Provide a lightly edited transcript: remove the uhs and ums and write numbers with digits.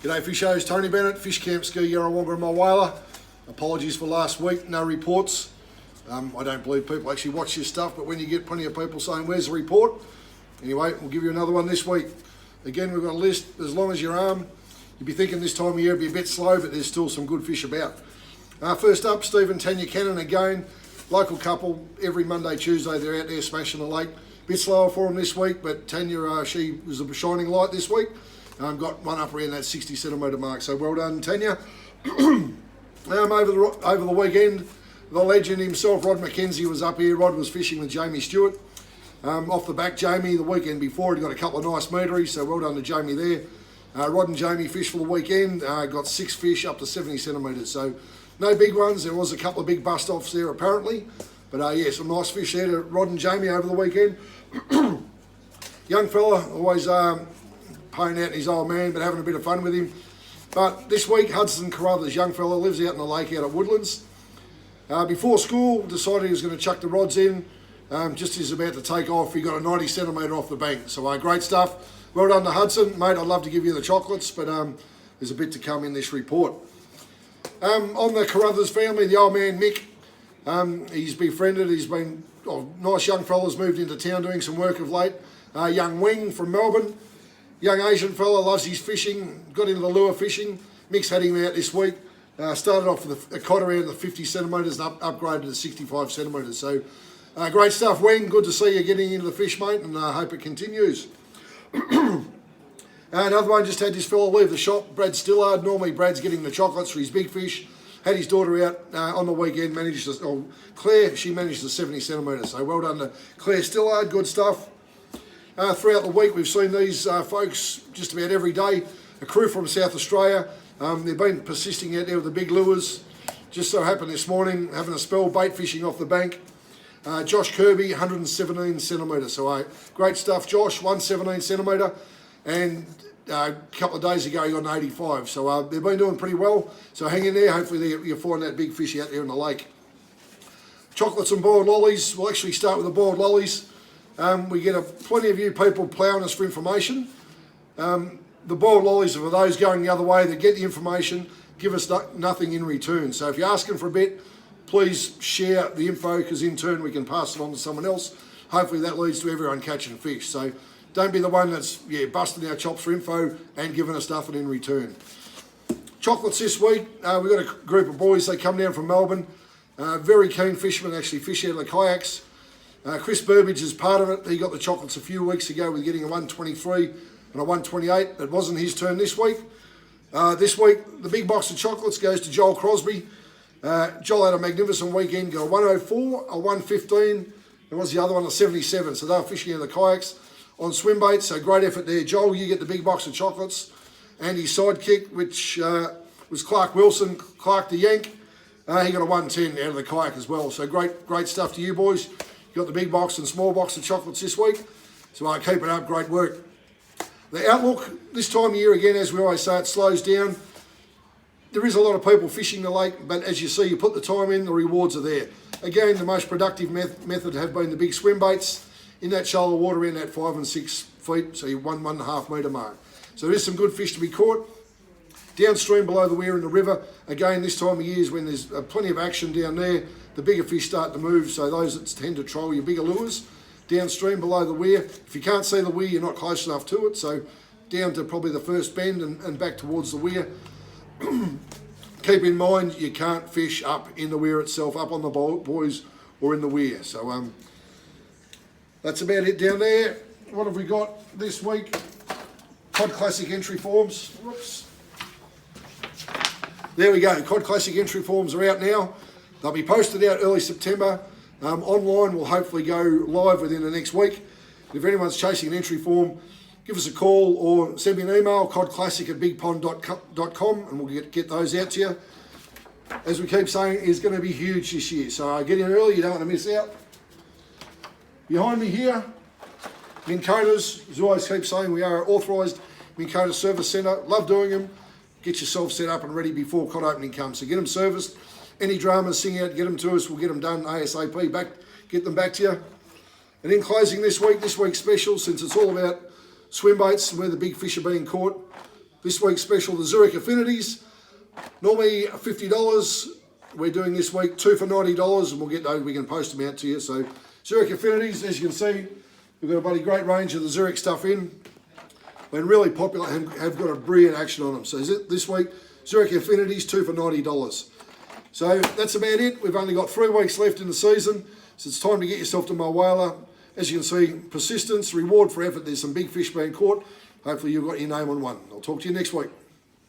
G'day Fishos, Tony Bennett, Fish Camp Ski Yarrawonga and Mulwala. Apologies for last week, no reports. I don't believe people actually watch this stuff, but when you get plenty of people saying, where's the report? Anyway, we'll give you another one this week. Again, we've got a list as long as your arm. You'd be thinking this time of year it'd be a bit slow, but there's still some good fish about. First up, Steve and Tanya Cannon again. Local couple, every Monday, Tuesday, they're out there smashing the lake. Bit slower for them this week, but Tanya, she was a shining light this week. Got one up around that 60 centimetre mark, so well done, Tanya. Over the weekend, the legend himself, Rod McKenzie, was up here. Rod was fishing with Jamie Stewart. Off the back, Jamie, the weekend before, he'd got a couple of nice meteries, so well done to Jamie there. Rod and Jamie fished for the weekend, got 6 fish up to 70 centimetres, so no big ones. There was a couple of big bust-offs there apparently, but yeah, some nice fish there to Rod and Jamie over the weekend. Young fella, always paying out his old man, but having a bit of fun with him. But this week, Hudson Carruthers, young fella, lives out in the lake out at Woodlands. Before school, decided he was going to chuck the rods in. Just as he's about to take off, he got a 90 centimetre off the bank. So great stuff. Well done to Hudson. Mate, I'd love to give you the chocolates, but there's a bit to come in this report. On the Carruthers family, the old man Mick, he's befriended, he's been, nice young fella's moved into town doing some work of late. Young Wing from Melbourne, young Asian fella, loves his fishing, got into the lure fishing. Mick's had him out this week. Started off with a cod around the 50 centimetres and upgraded to 65 centimetres. So great stuff, Wing. Good to see you getting into the fish, mate, and I hope it continues. Another one, just had this fella leave the shop, Brad Stillard. Normally Brad's getting the chocolates for his big fish. Had his daughter out on the weekend, Claire, she managed the 70 centimetres. So well done to Claire Stillard, good stuff. Throughout the week, we've seen these folks just about every day. A crew from South Australia. They've been persisting out there with the big lures. Just so happened this morning, having a spell, bait fishing off the bank. Josh Kirby, 117 centimetres. So great stuff, Josh, 117 centimetre. And a couple of days ago, he got an 85. So they've been doing pretty well. So hang in there. Hopefully you'll find that big fish out there in the lake. Chocolates and boiled lollies. We'll actually start with the boiled lollies. We get plenty of you people ploughing us for information. The boiled lollies are for those going the other way that get the information, give us nothing in return. So if you're asking for a bit, please share the info, because in turn we can pass it on to someone else. Hopefully that leads to everyone catching fish. So don't be the one that's busting our chops for info and giving us nothing in return. Chocolates this week, we've got a group of boys, they come down from Melbourne. Very keen fishermen, actually fish out of the kayaks. Chris Burbage is part of it. He got the chocolates a few weeks ago with getting a 123 and a 128. It wasn't his turn this week. This week, the big box of chocolates goes to Joel Crosby. Joel had a magnificent weekend, got a 104, a 115, and what's the other one, a 77. So they were fishing in the kayaks on swim baits, so great effort there. Joel, you get the big box of chocolates. And his sidekick, which was Clark Wilson, Clark the Yank, he got a 110 out of the kayak as well. So great stuff to you boys. You got the big box and small box of chocolates this week. So keep it up, great work. The outlook, this time of year again, as we always say, it slows down. There is a lot of people fishing the lake, but as you see, you put the time in, the rewards are there. Again, the most productive method have been the big swim baits in that shallow water in that 5 and 6 feet, so you 1.5 metre mark. So there is some good fish to be caught. Downstream below the weir in the river, again, this time of year is when there's plenty of action down there. The bigger fish start to move, so those that tend to troll your bigger lures. Downstream below the weir, if you can't see the weir, you're not close enough to it, so down to probably the first bend and back towards the weir. Keep in mind, you can't fish up in the weir itself, up on the buoys or in the weir. So that's about it down there. What have we got this week? Cod Classic entry forms. Whoops. There we go. Cod Classic entry forms are out now. They'll be posted out early September. Online will hopefully go live within the next week. If anyone's chasing an entry form, give us a call or send me an email, codclassic@bigpond.com, and we'll get those out to you. As we keep saying, it's going to be huge this year. So get in early, you don't want to miss out. Behind me here, Minn Kota's, as I always keep saying, we are an authorised Minn Kota service centre. Love doing them. Get yourself set up and ready before cod opening comes. So get them serviced. Any dramas, sing out, get them to us. We'll get them done ASAP, get them back to you. And in closing this week's special, since it's all about swim baits and where the big fish are being caught, This week's special, the Zurich Affinities. Normally $50. We're doing this week 2 for $90, and we'll get those. We can post them out to you. So Zurich Affinities, as you can see, we've got a bloody great range of the Zurich stuff in. Been really popular and have got a brilliant action on them. So this week, Zurich Affinities, 2 for $90. So that's about it. We've only got 3 weeks left in the season, so it's time to get yourself to my whaler. As you can see, persistence, reward for effort. There's some big fish being caught. Hopefully you've got your name on one. I'll talk to you next week.